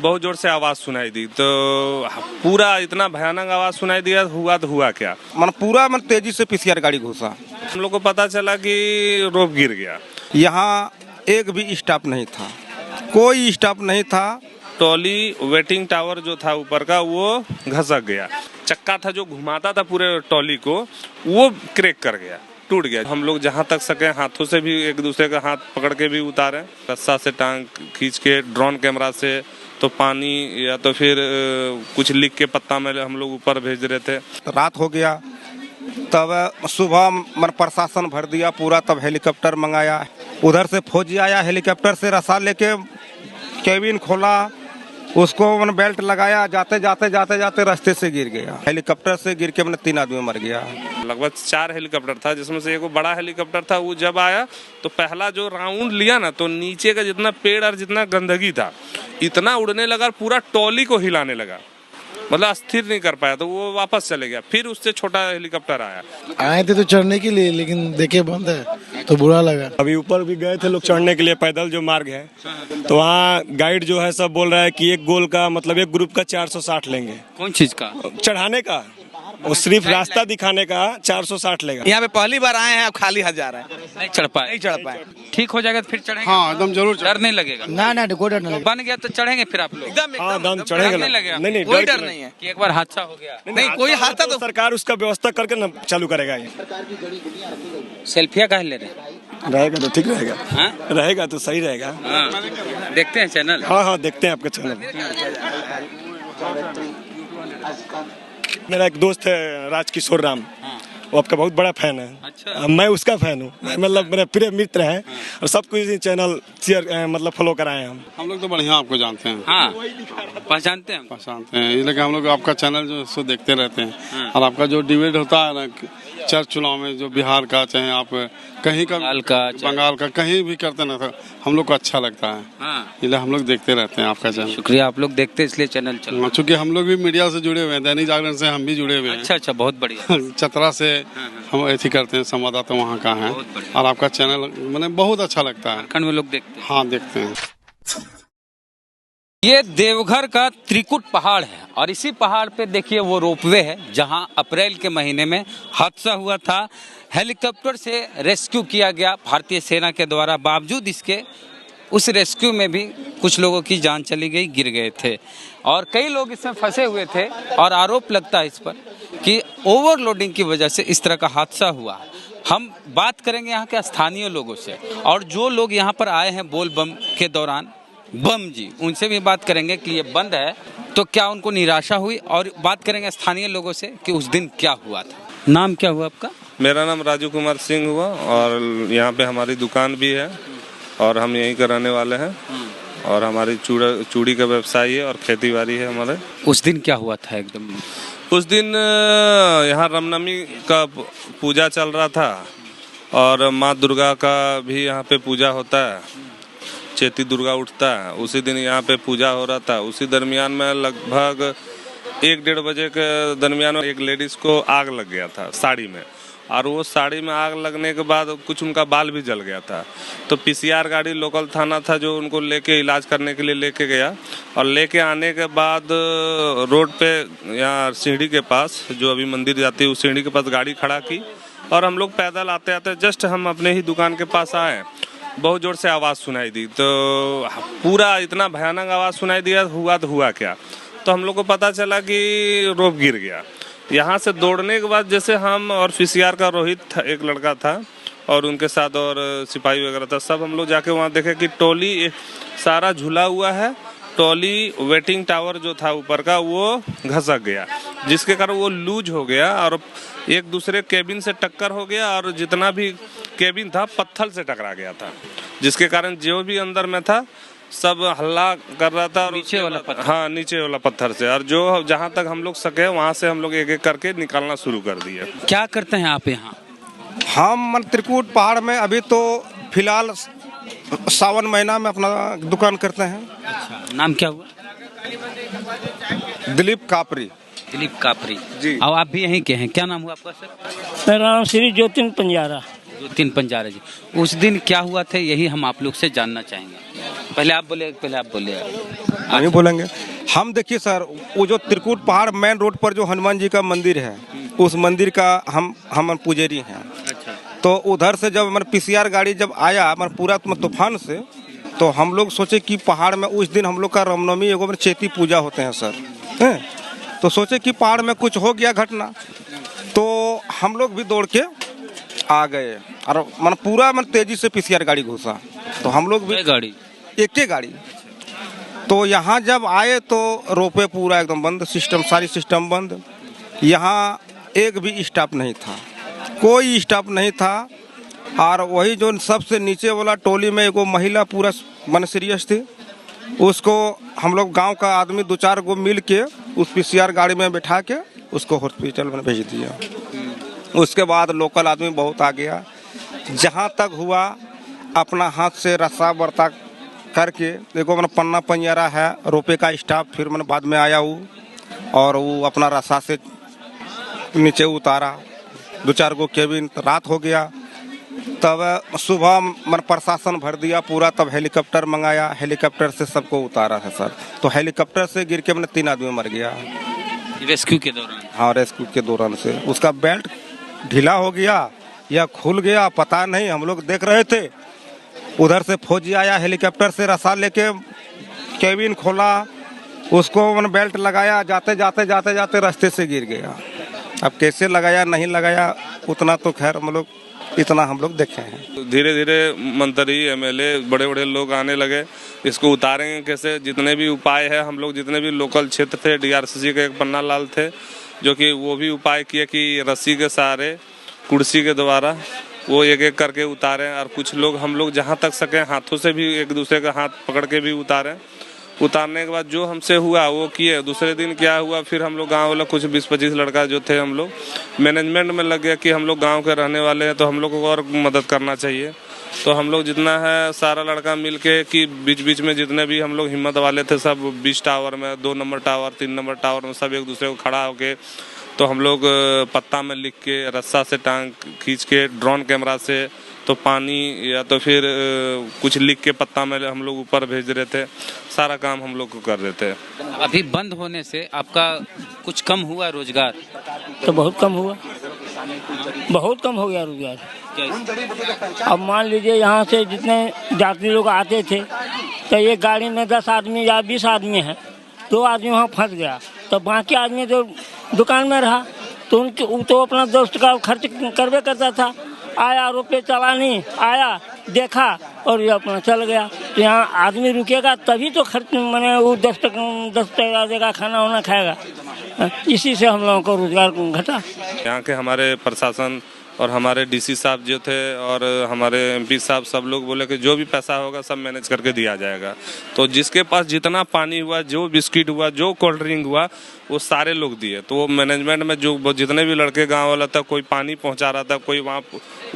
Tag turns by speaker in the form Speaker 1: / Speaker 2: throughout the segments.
Speaker 1: बहुत जोर से आवाज सुनाई दी, तो पूरा इतना भयानक आवाज सुनाई दिया। हुआ तो हुआ क्या,
Speaker 2: पूरा तेजी से पीसीआर गाड़ी घुसा।
Speaker 1: हम लोग को पता चला कि रोप गिर गया।
Speaker 2: यहाँ एक भी स्टाफ नहीं था, कोई स्टाफ नहीं था।
Speaker 1: ट्रॉली वेटिंग टावर जो था ऊपर का वो घसक गया। चक्का था जो घुमाता था पूरे ट्रॉली को, वो क्रैक कर गया, टूट गया। हम लोग जहाँ तक सके हाथों से भी एक दूसरे का हाथ पकड़ के भी उतारे, रस्सा से टांग खींच के, ड्रोन कैमरा से तो पानी या तो फिर कुछ लिख के पत्ता में हम लोग ऊपर भेज रहे थे।
Speaker 2: रात हो गया, तब सुबह प्रशासन भर दिया पूरा, तब हेलीकॉप्टर मंगाया। उधर से फौजी आया, हेलीकॉप्टर से रस्सा लेके केबिन खोला, उसको बेल्ट लगाया। जाते जाते रास्ते से गिर गया। हेलीकॉप्टर से गिर के 3 आदमी मर गया।
Speaker 1: लगभग 4 हेलीकॉप्टर था, जिसमें से एक बड़ा हेलीकॉप्टर था। वो जब आया तो पहला जो राउंड लिया ना, तो नीचे का जितना पेड़ और जितना गंदगी था इतना उड़ने लगा, पूरा ट्रॉली को हिलाने लगा, मतलब स्थिर नहीं कर पाया, तो वो वापस चले गया। फिर उससे छोटा हेलीकॉप्टर आया।
Speaker 3: आए थे तो चढ़ने के लिए, लेकिन देखे बंद है तो बुरा लगा।
Speaker 4: अभी ऊपर भी गए थे लोग चढ़ने के लिए, पैदल जो मार्ग है, तो वहाँ गाइड जो है सब बोल रहा है कि एक गोल का मतलब एक ग्रुप का 460 लेंगे।
Speaker 5: कौन चीज का?
Speaker 4: चढ़ाने का, वो सिर्फ रास्ता दिखाने का 460 लेगा।
Speaker 6: यहाँ पे पहली बार आए हैं, अब खाली हाथ जा रहा है।
Speaker 5: नहीं चढ़ पाए। ठीक हो जाएगा तो फिर चढ़ेंगे।
Speaker 6: हाँ एकदम जरूर।
Speaker 5: डर नहीं लगेगा?
Speaker 3: ना कोई डर नहीं लगेगा।
Speaker 5: बन गया तो चढ़ेंगे फिर आप लोग?
Speaker 4: एकदम चढ़ेंगे,
Speaker 5: नहीं लगेगा?
Speaker 4: नहीं
Speaker 6: कोई डर नहीं है
Speaker 5: कि एक बार हादसा हो गया।
Speaker 6: नहीं कोई हादसा तो
Speaker 4: सरकार उसका व्यवस्था करके न चालू करेगा। ये
Speaker 5: सेल्फिया कहाँ ले रहे?
Speaker 4: रहेगा तो ठीक रहेगा।
Speaker 5: हाँ?
Speaker 4: रहेगा तो सही रहेगा।
Speaker 5: हाँ। देखते हैं चैनल?
Speaker 4: हाँ देखते हैं आपका चैनल। मेरा एक दोस्त है राजकिशोर राम, वो आपका बहुत बड़ा फैन है।
Speaker 5: अच्छा।
Speaker 4: मैं उसका फैन हूँ, मतलब मेरे प्रिय मित्र हैं। और सब कुछ चैनल शेयर मतलब फॉलो कराए हम
Speaker 7: लोग तो बढ़िया आपको जानते हैं।
Speaker 5: हाँ पहचानते हैं
Speaker 7: इसलिए हम लोग आपका चैनल जो सो देखते रहते हैं। और आपका जो डिबेट होता है ना चर्च चुनाव में, जो बिहार का चाहे आप कहीं का बंगाल का कहीं भी करते ना, तो हम लोग को अच्छा लगता है। इसलिए हम लोग देखते रहते हैं आपका चैनल।
Speaker 5: शुक्रिया, आप लोग देखते हैं इसलिए चैनल चल।
Speaker 7: चूँकि हम लोग भी मीडिया से जुड़े हुए हैं, दैनिक जागरण से हम भी जुड़े हुए हैं।
Speaker 5: अच्छा बहुत बढ़िया।
Speaker 7: चतरा से हम ऐसी करते हैं, संवाददाता वहाँ का है। और आपका चैनल मैंने बहुत अच्छा लगता है।
Speaker 5: खंड में लोग देखते हैं।
Speaker 7: हाँ देखते हैं।
Speaker 5: ये देवघर का त्रिकुट पहाड़ है और इसी पहाड़ पे देखिए वो रोपवे है, जहां अप्रैल के महीने में हादसा हुआ था। हेलीकॉप्टर से रेस्क्यू किया गया भारतीय सेना के द्वारा। बावजूद इसके उस रेस्क्यू में भी कुछ लोगों की जान चली गई, गिर गए थे और कई लोग इसमें फंसे हुए थे। और आरोप लगता है इस पर कि ओवरलोडिंग की वजह से इस तरह का हादसा हुआ। हम बात करेंगे यहाँ के स्थानीय लोगों से, और जो लोग यहाँ पर आए हैं बोल बम के दौरान, बम जी, उनसे भी बात करेंगे कि ये बंद है तो क्या उनको निराशा हुई, और बात करेंगे स्थानीय लोगों से कि उस दिन क्या हुआ था। नाम क्या हुआ आपका?
Speaker 1: मेरा नाम राजू कुमार सिंह हुआ, और यहाँ पे हमारी दुकान भी है और हम यहीं का रहने वाले हैं। और हमारी चूड़ी का व्यवसाय है और खेती बाड़ी है हमारे।
Speaker 5: उस दिन क्या हुआ था एकदम?
Speaker 1: उस दिन यहाँ रामनवमी का पूजा चल रहा था और माँ दुर्गा का भी यहाँ पे पूजा होता है। चैती दुर्गा उठता है, उसी दिन यहाँ पे पूजा हो रहा था। उसी दरमियान में लगभग 1-1:30 बजे के दरमियान में एक लेडीज को आग लग गया था साड़ी में, और वो साड़ी में आग लगने के बाद कुछ उनका बाल भी जल गया था। तो पीसीआर गाड़ी लोकल थाना था जो उनको लेके इलाज करने के लिए लेके गया, और लेके आने के बाद रोड पे यहाँ सीढ़ी के पास, जो अभी मंदिर जाती है उस सीढ़ी के पास गाड़ी खड़ा की, और हम लोग पैदल आते आते जस्ट हम अपने ही दुकान के पास आए, बहुत जोर से आवाज़ सुनाई दी। तो पूरा इतना भयानक आवाज़ सुनाई दिया। हुआ तो हुआ क्या, तो हम लोग को पता चला कि रोप गिर गया। यहाँ से दौड़ने के बाद जैसे हम और पीसीआर का रोहित था, एक लड़का था, और उनके साथ और सिपाही वगैरह था, सब हम लोग जाके वहाँ देखे कि ट्रॉली सारा झूला हुआ है। ट्रॉली वेटिंग टावर जो था ऊपर का वो घसक गया, जिसके कारण वो लूज हो गया और एक दूसरे केबिन से टक्कर हो गया, और जितना भी केबिन था पत्थर से टकरा गया था, जिसके कारण जो भी अंदर में था सब हल्ला कर रहा था।
Speaker 5: नीचे वाला पत्थर?
Speaker 1: हाँ नीचे वाला पत्थर से, और जो जहाँ तक हम लोग सके वहाँ से हम लोग एक एक करके निकालना शुरू कर दिए।
Speaker 5: क्या करते हैं आप यहाँ?
Speaker 2: हम त्रिकुट पहाड़ में अभी तो फिलहाल सावन महीना में अपना दुकान करते हैं।
Speaker 5: अच्छा, नाम क्या हुआ?
Speaker 2: दिलीप कापरी।
Speaker 5: दिलीप कापरी
Speaker 2: जी।
Speaker 5: और आप भी यहीं के हैं? क्या नाम हुआ आपका सर?
Speaker 8: मेरा नाम श्री ज्योतिन पंजारा।
Speaker 5: ज्योतिन पंजारा जी। उस दिन क्या हुआ था, यही हम आप लोग से जानना चाहेंगे। पहले आप बोले
Speaker 2: हम ही बोलेंगे। हम देखिए सर, वो जो त्रिकुट पहाड़ मेन रोड पर जो हनुमान जी का मंदिर है, उस मंदिर का हम पुजारी हैं।
Speaker 5: अच्छा।
Speaker 2: तो उधर से जब हमारे PCR गाड़ी जब आया हमारे पूरा तूफान से, तो हम लोग सोचे कि पहाड़ में उस दिन हम लोग का रामनवमी एगो चैती पूजा होते हैं सर, हैं? तो सोचे कि पहाड़ में कुछ हो गया घटना, तो हम लोग भी दौड़ के आ गए और पूरा तेजी से PCR गाड़ी घुसा, तो हम लोग भी
Speaker 5: गाड़ी
Speaker 2: एक ही गाड़ी। तो यहाँ जब आए तो रोपे पूरा एकदम बंद, सारी सिस्टम बंद। यहाँ एक भी स्टाफ नहीं था, कोई स्टाफ नहीं था। और वही जो सबसे नीचे वाला टोली में एगो महिला पूरा सीरियस थी, उसको हम लोग गांव का आदमी 2-4 गो मिल के उस PCR गाड़ी में बैठा के उसको हॉस्पिटल में भेज दिया। उसके बाद लोकल आदमी बहुत आ गया, जहाँ तक हुआ अपना हाथ से रस्सा बर्ता करके, देखो पन्ना पंजरा है रोपे का स्टाफ, फिर बाद में आया वो, और वो अपना रस्सा से नीचे उतारा 2-4 गो केबिन। रात हो गया, तब सुबह प्रशासन भर दिया पूरा, तब हेलीकॉप्टर मंगाया, हेलीकॉप्टर से सबको उतारा है सर। तो हेलीकॉप्टर से गिर के 3 आदमी मर गया
Speaker 5: रेस्क्यू के दौरान।
Speaker 2: हाँ, रेस्क्यू के दौरान से उसका बेल्ट ढीला हो गया या खुल गया पता नहीं, हम लोग देख रहे थे। उधर से फौजी आया हेलीकॉप्टर से रस्सा लेके, केबिन खोला, उसको बेल्ट लगाया, जाते जाते रास्ते से गिर गया। अब कैसे लगाया नहीं लगाया उतना तो खैर इतना हम लोग देखे हैं।
Speaker 1: धीरे धीरे मंत्री MLA बड़े बड़े लोग आने लगे, इसको उतारेंगे कैसे। जितने भी उपाय है, हम लोग जितने भी लोकल क्षेत्र थे, DRCC के एक पन्ना लाल थे, जो कि वो भी उपाय किए कि रस्सी के सहारे कुर्सी के द्वारा वो एक एक करके उतारें। और कुछ लोग हम लोग जहाँ तक सके हाथों से भी एक दूसरे का हाथ पकड़ के भी उतारें। उतारने के बाद जो हमसे हुआ वो किए। दूसरे दिन क्या हुआ, फिर हम लोग गांव वाला कुछ 20-25 लड़का जो थे, हम लोग मैनेजमेंट में लग गया कि हम लोग गांव के रहने वाले हैं, तो हम लोग को और मदद करना चाहिए। तो हम लोग जितना है सारा लड़का मिल के कि बीच बीच में जितने भी हम लोग हिम्मत वाले थे, सब 20 टावर में, 2 नंबर टावर, 3 नंबर टावर में सब एक दूसरे को खड़ा होके, तो हम लोग पत्ता में लिख के, रस्सा से टांग खींच के, ड्रोन कैमरा से तो पानी या तो फिर कुछ लिख के पत्ता में हम लोग ऊपर भेज रहे थे। सारा काम हम लोग को कर रहे थे।
Speaker 5: अभी बंद होने से आपका कुछ कम हुआ रोजगार?
Speaker 8: तो बहुत कम हुआ, बहुत कम हो गया रोजगार। अब मान लीजिए यहाँ से जितने यात्री लोग आते थे, तो एक गाड़ी में 10 आदमी या 20 आदमी है, 2 आदमी वहाँ फंस गया, तो बाकी आदमी जो दुकान में रहा, तो उनके तो अपना दोस्त का खर्च करवे करता था। आया, रुपये चलानी आया, देखा और ये अपना चल गया। तो यहाँ आदमी रुकेगा तभी तो खर्च, मैंने वो 10 टका देगा, खाना वाना खाएगा। इसी से हम लोगों को रोजगार घटा।
Speaker 1: यहाँ के हमारे प्रशासन और हमारे DC साहब जो थे और हमारे MP साहब, सब लोग बोले कि जो भी पैसा होगा सब मैनेज करके दिया जाएगा। तो जिसके पास जितना पानी हुआ, जो बिस्किट हुआ, जो कोल्ड ड्रिंक हुआ, वो सारे लोग दिए। तो वो मैनेजमेंट में जो जितने भी लड़के गांव वाला था, कोई पानी पहुंचा रहा था, कोई वहाँ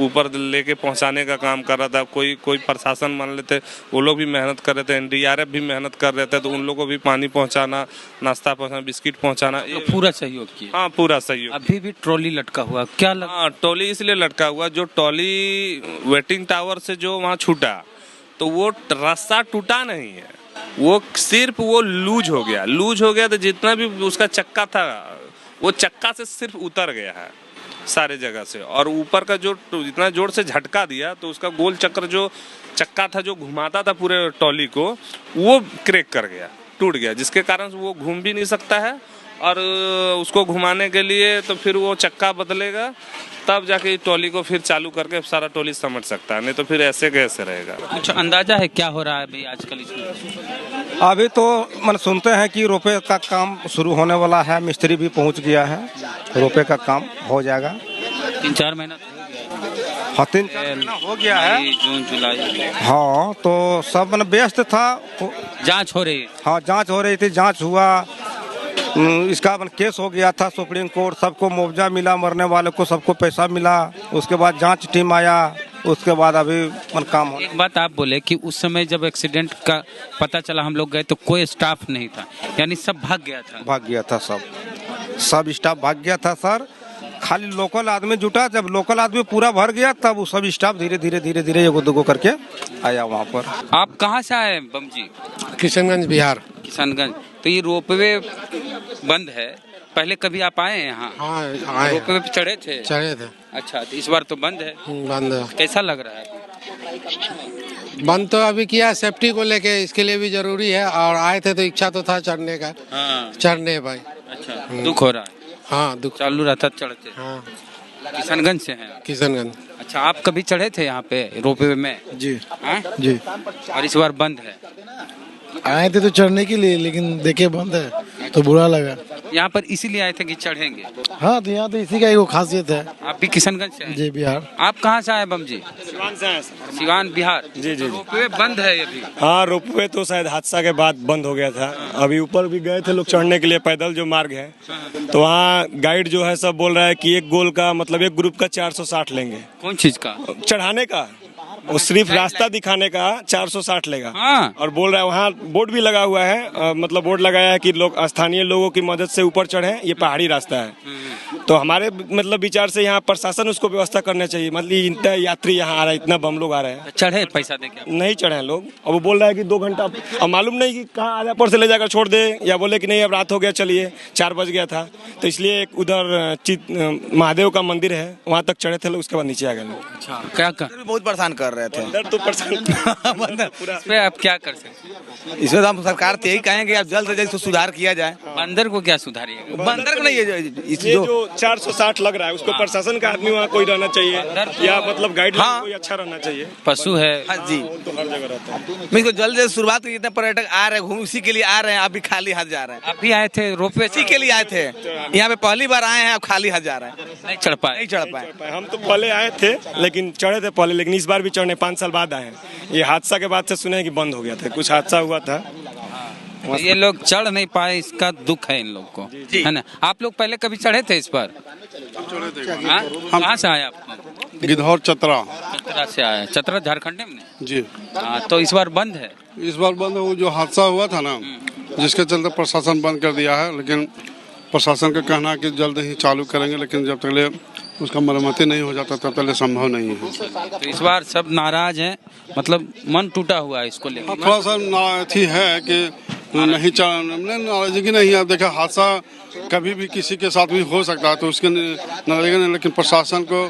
Speaker 1: ऊपर लेके पहुंचाने का काम कर रहा था, कोई प्रशासन मान लेते, वो लोग भी मेहनत कर रहे थे, NDRF भी मेहनत कर रहे थे, तो उन लोगों को भी पानी पहुँचाना, नाश्ता पहुँचाना, बिस्किट पहुँचाना,
Speaker 5: तो पूरा सहयोग किया।
Speaker 1: हाँ, पूरा सहयोग।
Speaker 5: अभी भी ट्रॉली लटका हुआ क्या
Speaker 1: हाँ, ट्रॉली इसलिए लटका हुआ, जो ट्रॉली वेटिंग टावर से जो वहाँ छूटा, तो वो रास्ता टूटा नहीं है, वो सिर्फ वो लूज हो गया। तो जितना भी उसका चक्का था, वो चक्का से सिर्फ उतर गया है सारे जगह से। और ऊपर का जो जितना जोर से झटका दिया, तो उसका गोल चक्र जो चक्का था, जो घुमाता था पूरे ट्रॉली को, वो क्रैक कर गया, टूट गया, जिसके कारण वो घूम भी नहीं सकता है। और उसको घुमाने के लिए तो फिर वो चक्का बदलेगा, तब जाके ट्रॉली को फिर चालू करके सारा ट्रॉली समझ सकता है, नहीं तो फिर ऐसे कैसे रहेगा।
Speaker 5: कुछ अंदाजा है क्या हो रहा है अभी आजकल इसमें?
Speaker 2: अभी तो सुनते हैं कि रोपे का काम शुरू होने वाला है, मिस्त्री भी पहुंच गया है, रोपे का काम हो जाएगा।
Speaker 5: 3-4 महीना
Speaker 2: हाँ, 3-4 महीना हो गया है,
Speaker 5: जून जुलाई।
Speaker 2: हाँ, तो सब व्यस्त था।
Speaker 5: जांच हो रही है?
Speaker 2: हाँ, जांच हो रही थी, जांच हुआ, इसका केस हो गया था सुप्रीम कोर्ट, सबको मुआवजा मिला, मरने वाले को सबको पैसा मिला। उसके बाद जांच टीम आया, उसके बाद अभी काम हो।
Speaker 5: एक बात आप बोले कि उस समय जब एक्सीडेंट का पता चला, हम लोग गए तो कोई स्टाफ नहीं था, यानी सब भाग गया था?
Speaker 2: भाग गया था, सब स्टाफ भाग गया था सर। खाली लोकल आदमी जुटा। जब लोकल आदमी पूरा भर गया तब वो सब स्टाफ धीरे धीरे एगो दुगो करके आया वहाँ पर।
Speaker 5: आप कहाँ से आए बम जी?
Speaker 3: किशनगंज बिहार।
Speaker 5: किशनगंज। तो ये रोपवे बंद है, पहले कभी आप आए हैं यहाँ?
Speaker 3: हाँ आए,
Speaker 5: रोपवे पे चढ़े थे?
Speaker 3: चढ़े थे।
Speaker 5: अच्छा, तो इस बार तो बंद है।
Speaker 3: बंद है।
Speaker 5: कैसा लग रहा है?
Speaker 3: बंद तो अभी किया सेफ्टी को लेके, इसके लिए भी जरूरी है। और आए थे तो इच्छा तो था चढ़ने का।
Speaker 5: हाँ।
Speaker 3: चढ़ने भाई।
Speaker 5: अच्छा, दुख हो रहा है?
Speaker 3: हाँ दुख
Speaker 5: चालू रहता चढ़ते?
Speaker 3: हाँ।
Speaker 5: किशनगंज से हैं?
Speaker 3: किशनगंज।
Speaker 5: अच्छा, आप कभी चढ़े थे यहाँ पे रोपवे में?
Speaker 3: जी
Speaker 5: हाँ?
Speaker 3: जी।
Speaker 5: और इस बार बंद है?
Speaker 3: आए थे तो चढ़ने के लिए, लेकिन देखे बंद है तो बुरा लगा।
Speaker 5: यहाँ पर इसीलिए आए थे कि चढ़ेंगे?
Speaker 3: हाँ, तो यहाँ तो इसी का एक खासियत है।
Speaker 5: आप भी किशनगंज से हैं?
Speaker 3: जी बिहार।
Speaker 5: आप कहाँ से आए बम जी?
Speaker 4: सिवान से आए सर।
Speaker 5: सिवान बिहार।
Speaker 4: जी जी।
Speaker 5: रोपवे बंद है अभी?
Speaker 4: हाँ, रोपवे तो शायद हादसा के बाद बंद हो गया था। अभी ऊपर भी गए थे लोग चढ़ने के लिए, पैदल जो मार्ग है, तो वहाँ गाइड जो है सब बोल रहा है कि एक गोल का मतलब एक ग्रुप का 460 लेंगे।
Speaker 5: कौन चीज का?
Speaker 4: चढ़ाने का, वो सिर्फ रास्ता दिखाने का 460 लेगा।
Speaker 5: हाँ।
Speaker 4: और बोल रहा है वहाँ बोर्ड भी लगा हुआ है, मतलब बोर्ड लगाया है कि लोग स्थानीय लोगों की मदद से ऊपर चढ़े, ये पहाड़ी रास्ता है। तो हमारे मतलब विचार से यहाँ प्रशासन उसको व्यवस्था करना चाहिए। मतलब इतना यात्री यहाँ आ रहा है, इतना बम लोग आ रहे हैं,
Speaker 5: चढ़े पैसा दे के?
Speaker 4: नहीं चढ़े हैं लोग। और वो बोल रहा है कि 2 घंटा, अब मालूम नहीं कि कहाँ आजापुर से ले जाकर छोड़ दे, या बोले कि नहीं अब रात हो गया चलिए, 4 बज गया था। तो इसलिए एक उधर महादेव का मंदिर है, वहाँ तक चढ़े थे लोग, उसके बाद नीचे आ गए लोग।
Speaker 5: अच्छा, क्या कर?
Speaker 6: बहुत परेशान कर रहे थे।
Speaker 4: अंदर तो
Speaker 5: इस पे आप क्या कर सकते हैं?
Speaker 6: इसमें तो हम सरकार से यही कहेंगे आप जल्द से जल्द इसको सुधार किया जाए।
Speaker 5: बंदर को क्या सुधारिएगा?
Speaker 6: बंदर को नहीं,
Speaker 4: ये जो 460 लग रहा है उसको प्रशासन का आदमी वहाँ कोई रहना चाहिए, या मतलब गाइड
Speaker 6: हाँ।
Speaker 4: कोई अच्छा रहना चाहिए।
Speaker 5: पशु है।
Speaker 6: हाँ जी,
Speaker 4: तो हर जगह रहता है।
Speaker 6: मैं इसको जल्द से शुरुआत की। इतने पर्यटक आ रहे हैं, घूम उसी के लिए आ रहे हैं, अभी खाली हाथ जा रहे हैं।
Speaker 5: आप भी आए थे रोपवे?
Speaker 6: इसी के लिए आए थे, यहाँ पे पहली बार आए हैं, अब खाली हाथ जा रहे हैं,
Speaker 5: नहीं चढ़ पाए?
Speaker 6: नहीं चढ़ पाए।
Speaker 4: हम तो पहले आए थे, लेकिन चढ़े थे पहले, लेकिन इस बार भी चढ़ने 5 साल बाद आए हैं। ये हादसा के बाद से सुने कि बंद हो गया था, कुछ हादसा हुआ था।
Speaker 5: तो ये लोग चढ़ नहीं पाए, इसका दुख है इन लोग को, है ना? आप लोग पहले कभी चढ़े थे इस पर? हाँ? कहाँ से आए आप?
Speaker 7: गिद्धौर चतरा।
Speaker 5: चतरा से आए? चतरा झारखंड में?
Speaker 7: जी।
Speaker 5: हाँ, तो इस बार बंद है?
Speaker 7: इस बार बंद है। वो जो हादसा हुआ था ना, जिसके चलते प्रशासन बंद कर दिया है, लेकिन प्रशासन का कहना है कि जल्द ही चालू करेंगे, लेकिन जब तक उसका मरम्मती नहीं हो जाता तब तक संभव नहीं है।
Speaker 5: तो इस बार सब नाराज हैं, मतलब मन टूटा हुआ है इसको लेकर?
Speaker 7: थोड़ा सा नाराजगी है कि नहीं नाराजगी नहीं है। देखा, हादसा कभी भी किसी के साथ भी हो सकता है, तो उसके नाराजगी नहीं, लेकिन प्रशासन को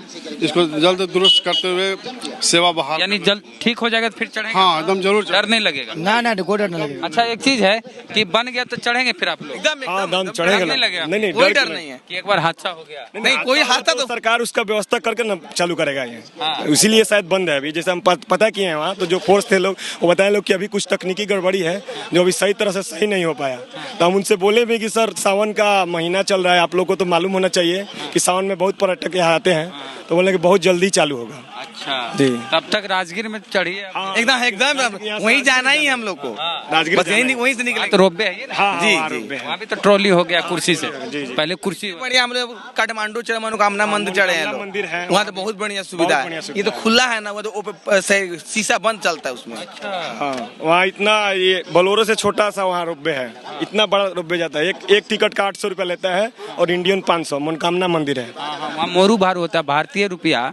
Speaker 7: इसको जल्द दुरुस्त करते हुए सेवा बहाल,
Speaker 5: यानी जल्द ठीक हो जाएगा तो फिर चढ़ेंगे?
Speaker 7: हाँ एकदम जरूर।
Speaker 5: डर नहीं लगेगा?
Speaker 3: ना कोई डर नहीं लगेगा।
Speaker 5: अच्छा, एक चीज है कि बन गया तो चढ़ेंगे फिर आप लोग?
Speaker 4: हाँ, दम चढ़ेगा।
Speaker 5: डर नहीं लगेगा?
Speaker 4: नहीं,
Speaker 6: कोई डर नहीं है
Speaker 5: कि एक बार हादसा हो गया?
Speaker 6: नहीं, कोई हादसा तो
Speaker 4: सरकार उसका व्यवस्था करके ना चालू करेगा ये।
Speaker 5: हाँ।
Speaker 4: इसीलिए शायद बंद है अभी। जैसे हम पता किए हैं वहाँ, तो जो फोर्स थे लोग वो बताए लोग कि अभी कुछ तकनीकी गड़बड़ी है जो अभी सही तरह से सही नहीं हो पाया। तो हम उनसे बोले भी कि सर सावन का महीना चल रहा है, आप लोग को तो मालूम होना चाहिए कि सावन में बहुत पर्यटक यहाँ आते हैं। तो बोले कि बहुत जल्दी चालू होगा।
Speaker 5: अच्छा
Speaker 4: जी।
Speaker 5: तब तक राजगीर में चढ़िए।
Speaker 6: एकदम वहीं जाना ही है हम लोग को,
Speaker 4: राजगीर
Speaker 6: बस यहीं वहीं से निकले।
Speaker 5: तो रोपवे है ना?
Speaker 4: हाँ,
Speaker 6: जी,
Speaker 4: वहाँ
Speaker 6: जी।
Speaker 4: रुपए हैं।
Speaker 5: वहाँ भी तो ट्रॉली हो गया कुर्सी से, पहले कुर्सी।
Speaker 6: बढ़िया, हम लोग काठमांडू चढ़े, मनोकामना मंदिर चढ़े हैं लोग।
Speaker 4: मंदिर है
Speaker 6: वहाँ तो बहुत बढ़िया सुविधा है। ये तो खुला है ना, वो तो शीशा बंद चलता है उसमें।
Speaker 4: हाँ, वहाँ इतना ये बोलोरो से छोटा सा वहाँ रोपवे है, इतना बड़ा रोपवे जाता है। एक टिकट का 800 रुपया लेता है और इंडियन 500। मनोकामना मंदिर है
Speaker 5: वहाँ मोरू भार होता है, भारतीय रुपया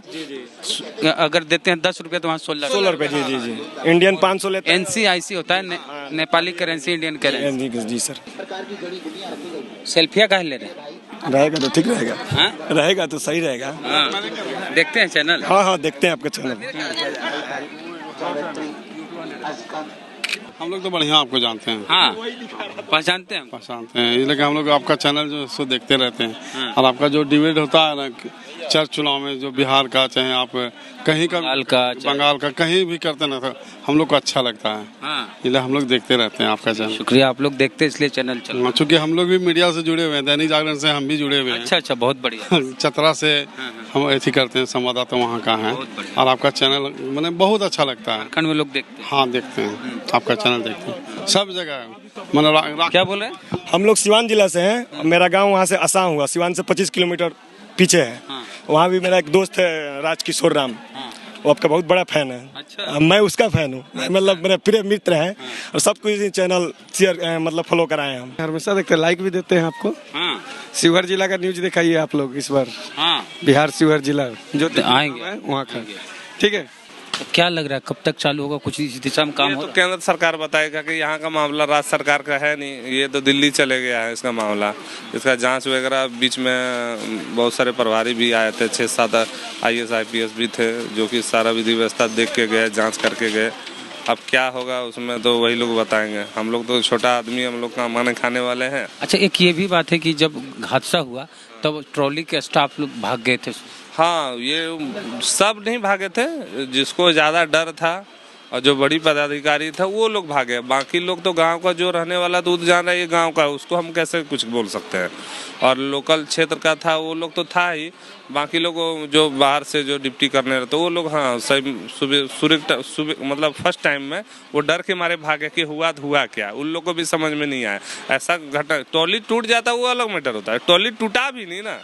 Speaker 5: अगर देते हैं 10 रुपया तो वहाँ 16
Speaker 4: रुपये। जी। इंडियन 500 लेते हैं।
Speaker 5: NCIC होता है, नेपाली करेंसी, इंडियन करेंसी।
Speaker 4: जी सर।
Speaker 5: सेल्फिया काहे ले रहे हैं?
Speaker 4: रहेगा तो ठीक रहेगा।
Speaker 5: हाँ?
Speaker 4: रहेगा तो सही रहेगा।
Speaker 5: हाँ। देखते हैं चैनल?
Speaker 4: हाँ, देखते हैं आपका चैनल।
Speaker 7: हम लोग तो बढ़िया आपको जानते हैं।
Speaker 5: हाँ, पहचानते हैं?
Speaker 7: पहचानते हैं, इसलिए हम लोग आपका चैनल जो सो देखते रहते हैं। और आपका जो डिबेट होता है ना चर्च चुनाव में, जो बिहार का चाहे आप कहीं का, बंगाल का कहीं भी करते ना, तो हम लोग को अच्छा लगता है।
Speaker 5: हाँ।
Speaker 7: इसलिए हम लोग देखते रहते हैं आपका चैनल।
Speaker 5: शुक्रिया, आप लोग देखते हैं इसलिए चैनल चल।
Speaker 7: चूँकि हम लोग भी मीडिया से जुड़े हुए हैं, दैनिक जागरण से हम भी जुड़े हुए हैं।
Speaker 5: अच्छा, बहुत बढ़िया।
Speaker 7: चतरा से हम ऐसी करते हैं, संवाददाता वहाँ का है। और आपका चैनल मैंने बहुत अच्छा लगता है।
Speaker 5: झारखंड में लोग देखते हैं?
Speaker 7: हाँ, देखते हैं, आपका चैनल देखते हैं सब जगह। मैंने
Speaker 5: क्या बोल रहे हैं?
Speaker 4: हम लोग सिवान जिला से हैं। मेरा गांव वहाँ से असां हुआ, सिवान से 25 किलोमीटर पीछे है। वहाँ भी मेरा एक दोस्त है राजकिशोर राम, वो आपका बहुत बड़ा फैन है।
Speaker 5: अच्छा।
Speaker 4: मैं उसका फैन हूँ, मतलब मेरे प्रिय मित्र हैं और सब कुछ चैनल शेयर मतलब फॉलो कराए हम हमेशा देखते, लाइक भी देते हैं आपको।
Speaker 5: हाँ
Speaker 4: शिवहर जिला का न्यूज दिखाइए आप लोग इस बार,
Speaker 5: हाँ
Speaker 4: बिहार शिवहर जिला जो
Speaker 5: आएंगे
Speaker 4: वहाँ का, ठीक है।
Speaker 5: तो क्या लग रहा है कब तक चालू होगा, कुछ इस दिशा में काम
Speaker 1: ये
Speaker 5: हो
Speaker 1: तो
Speaker 5: रहा
Speaker 1: केंद्र सरकार बताएगा कि यहाँ का मामला राज्य सरकार का है नहीं, ये तो दिल्ली चले गया है इसका मामला। इसका जांच वगैरह बीच में बहुत सारे प्रभारी भी आए थे, 6-7 IAS IPS भी थे जो कि सारा विधि व्यवस्था देख के गए, जांच करके गए। अब क्या होगा उसमें तो वही लोग बताएंगे, हम लोग तो छोटा आदमी, हम लोग का माने खाने वाले हैं।
Speaker 5: अच्छा, एक ये भी बात है कि जब हादसा हुआ तब ट्रॉली के स्टाफ लोग भाग गए थे।
Speaker 1: हाँ, ये सब नहीं भागे थे, जिसको ज़्यादा डर था और जो बड़ी पदाधिकारी था वो लोग भागे। बाकी लोग तो गांव का जो रहने वाला तो जान रहा है ये गांव का, उसको हम कैसे कुछ बोल सकते हैं। और लोकल क्षेत्र का था वो लोग तो था ही, बाकी लोग जो बाहर से जो ड्यूटी करने रहते वो लोग हाँ सही सुबह मतलब फर्स्ट टाइम में वो डर के मारे भागे कि हुआ तो हुआ क्या, उन लोग को भी समझ में नहीं आया। ऐसा घटना ट्रॉली टूट जाता वो अलग मैटर होता है, ट्रॉली टूटा भी नहीं ना,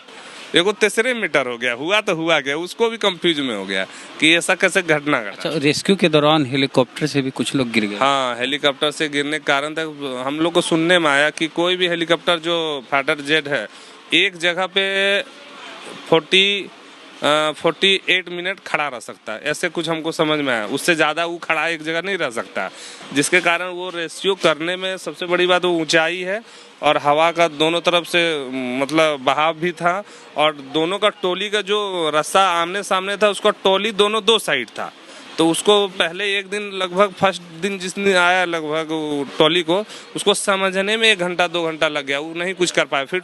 Speaker 1: एगो तीसरे मीटर हो गया, हुआ तो हुआ गया, उसको भी कंफ्यूज में हो गया कि ऐसा कैसे घटना घटा।
Speaker 5: अच्छा, रेस्क्यू के दौरान हेलीकॉप्टर से भी कुछ लोग गिर गए।
Speaker 1: हाँ, हेलीकॉप्टर से गिरने के कारण तक हम लोग को सुनने में आया कि कोई भी हेलीकॉप्टर जो फाइटर जेट है एक जगह पे 48 मिनट खड़ा रह सकता है, ऐसे कुछ हमको समझ में आया। उससे ज़्यादा वो खड़ा एक जगह नहीं रह सकता, जिसके कारण वो रेस्क्यू करने में सबसे बड़ी बात वो ऊंचाई है और हवा का दोनों तरफ से मतलब बहाव भी था और दोनों का टोली का जो रास्ता आमने सामने था उसका टोली दोनों 2 साइड था। तो उसको पहले एक दिन लगभग फर्स्ट दिन जिसने आया लगभग टॉली को उसको समझने में 1 घंटा 2 घंटा लग गया, वो नहीं कुछ कर पाया। फिर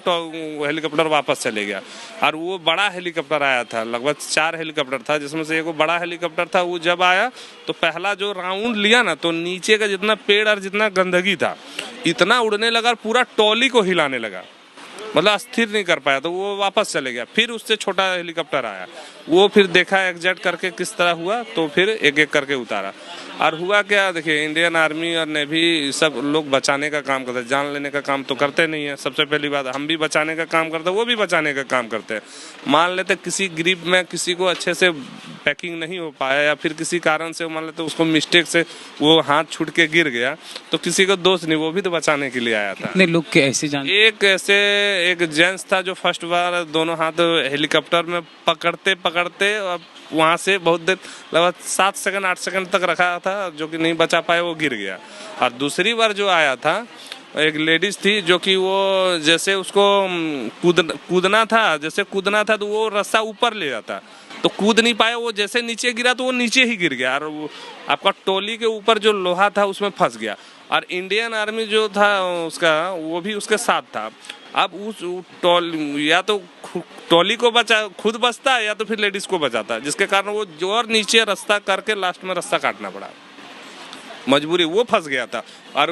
Speaker 1: हेलीकॉप्टर वापस चले गया और वो बड़ा हेलीकॉप्टर आया था, लगभग 4 हेलीकॉप्टर था जिसमें से एक बड़ा हेलीकॉप्टर था। वो जब आया तो पहला जो राउंड लिया ना तो नीचे का जितना पेड़ और जितना गंदगी था इतना उड़ने लगा, पूरा टॉली को हिलाने लगा, मतलब स्थिर नहीं कर पाया, तो वो वापस चले गया। फिर उससे छोटा हेलीकॉप्टर आया, वो फिर देखा एग्जैक्ट करके किस तरह हुआ, तो फिर एक एक करके उतारा। और हुआ क्या, देखिए इंडियन आर्मी और नेवी सब लोग बचाने का काम करते हैं, जान लेने का काम तो करते नहीं है। सबसे पहली बात, हम भी बचाने का काम करते हैं, वो भी बचाने का काम करते हैं। मान लेते किसी ग्रिप में किसी को अच्छे से पैकिंग नहीं हो पाया या फिर किसी कारण से मान लेते उसको मिस्टेक से वो हाथ छूट के गिर गया तो किसी को दोष नहीं, वो भी तो बचाने के लिए आया था।
Speaker 5: कितने लोग के ऐसे जान?
Speaker 1: एक जेंट्स था जो फर्स्ट बार दोनों हाथ हेलीकॉप्टर में पकड़ते पकड़ते वहाँ से बहुत देर लगभग 7 सेकंड 8 सेकंड तक रखा था, जो कि नहीं बचा पाए, वो गिर गया। और दूसरी बार जो आया था एक लेडीज थी जो कि वो जैसे उसको कूदना था तो वो रास्ता ऊपर ले जाता तो कूद नहीं पाया, वो जैसे नीचे गिरा तो वो नीचे ही गिर गया और वो आपका टोली के ऊपर जो लोहा था उसमें फंस गया। और इंडियन आर्मी जो था उसका वो भी उसके साथ था। अब उस या तो टोली को खुद बचता या तो फिर लेडीज को बचाता, जिसके कारण वो जोर नीचे रास्ता करके लास्ट में रास्ता काटना पड़ा, मजबूरी। वो फंस गया था और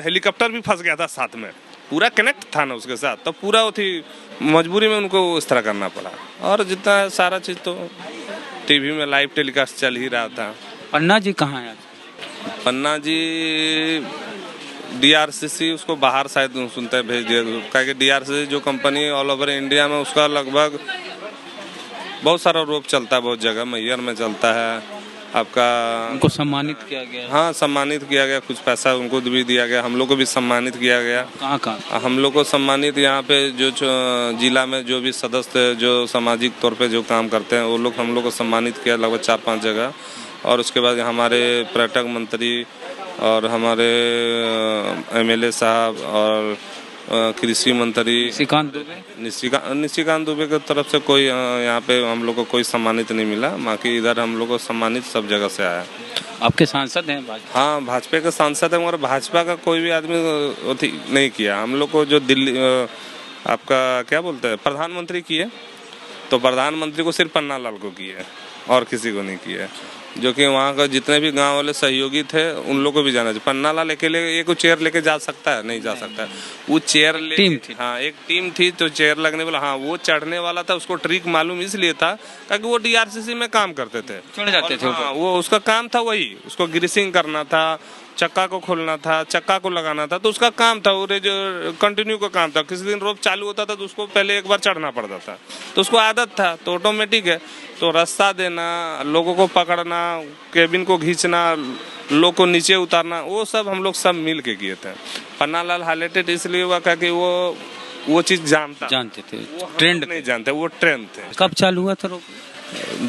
Speaker 1: हेलीकॉप्टर भी फंस गया था साथ में, पूरा कनेक्ट था ना उसके साथ, तो पूरा वो थी मजबूरी में उनको इस तरह करना पड़ा। और जितना सारा चीज़ तो टीवी में लाइव टेलीकास्ट चल ही रहा था।
Speaker 5: पन्ना जी कहाँ है?
Speaker 1: पन्ना जी DRCC उसको बाहर शायद सुनते हैं भेज दिया, क्या DRCC जो कंपनी ऑल ओवर इंडिया में उसका लगभग बहुत सारा रोप चलता है, बहुत जगह मैयर में चलता है आपका।
Speaker 5: उनको सम्मानित किया गया?
Speaker 1: हाँ, सम्मानित किया गया, कुछ पैसा उनको भी दिया गया, हम लोग को भी सम्मानित किया गया।
Speaker 5: कहाँ? हम
Speaker 1: लोग को सम्मानित यहाँ पे जो जिला में जो भी सदस्य जो सामाजिक तौर पे जो काम करते हैं वो लोग हम लोग को सम्मानित किया लगभग 4-5 जगह। और उसके बाद हमारे पर्यटक मंत्री और हमारे MLA साहब और कृषि मंत्री निशिकांत दुबे की तरफ से कोई यहाँ पे हम लोग को कोई सम्मानित नहीं मिला, बाकी इधर हम लोग को सम्मानित सब जगह से आया।
Speaker 5: आपके सांसद हैं भाजपा?
Speaker 1: हाँ, भाजपा के सांसद हैं, मगर भाजपा का कोई भी आदमी नहीं किया। हम लोग को जो दिल्ली आपका क्या बोलते हैं प्रधानमंत्री किए, तो प्रधानमंत्री को सिर्फ पन्ना लाल को किए और किसी को नहीं किए। जो कि वहाँ का जितने भी गांव वाले सहयोगी थे उन लोग को भी जाना चाहिए। पन्ना लाल अकेले एक चेयर लेके जा सकता है? नहीं जा सकता। वो चेयर
Speaker 5: टीम थी।
Speaker 1: हाँ, एक टीम थी तो चेयर लगने वाला, हाँ वो चढ़ने वाला था, उसको ट्रिक मालूम इसलिए था क्योंकि वो DRCC में काम करते थे,
Speaker 5: चढ़ जाते थे।
Speaker 1: हाँ, वो उसका काम था वही, उसको ग्रीसिंग करना था चक्का को खोलना था, चक्का को लगाना था, तो उसका काम था, वो जो कंटिन्यू का काम था। किसी दिन रोप चालू होता था तो उसको पहले एक बार चढ़ना पड़ता था, तो उसको आदत था, तो ऑटोमेटिक है। तो रास्ता देना, लोगों को पकड़ना, केबिन को खींचना, लोग को नीचे उतारना, वो सब हम लोग सब मिल के किए थे। पन्नालाल हाईलाइटेड इसलिए हुआ कि वो चीज जानते
Speaker 5: थे, ट्रेंड
Speaker 1: नहीं जानते, वो ट्रेंड थे।
Speaker 5: कब चालू हुआ था रोप?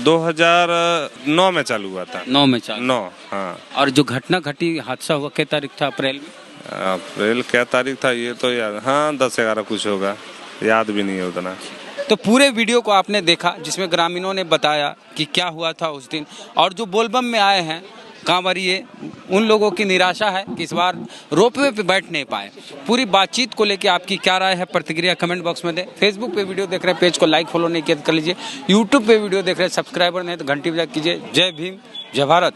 Speaker 1: 2009 में चालू हुआ था।
Speaker 5: 9 में चालू?
Speaker 1: 9, हाँ।
Speaker 5: और जो घटना घटी, हादसा हुआ, क्या तारीख था? अप्रैल में?
Speaker 1: अप्रैल क्या तारीख था ये तो याद, हाँ 10-11 कुछ होगा, याद भी नहीं है उतना।
Speaker 5: तो पूरे वीडियो को आपने देखा, जिसमें ग्रामीणों ने बताया कि क्या हुआ था उस दिन। और जो बोलबम में आए हैं कांवरिये, उन लोगों की निराशा है कि इस बार रोपवे पे बैठ नहीं पाए। पूरी बातचीत को लेके आपकी क्या राय है, प्रतिक्रिया कमेंट बॉक्स में दें। फेसबुक पे वीडियो देख रहे हैं, पेज को लाइक फॉलो नहीं किया तो कर लीजिए। यूट्यूब पे वीडियो देख रहे हैं, सब्सक्राइबर नहीं तो घंटी बजा कीजिए। जय भीम, जय भारत।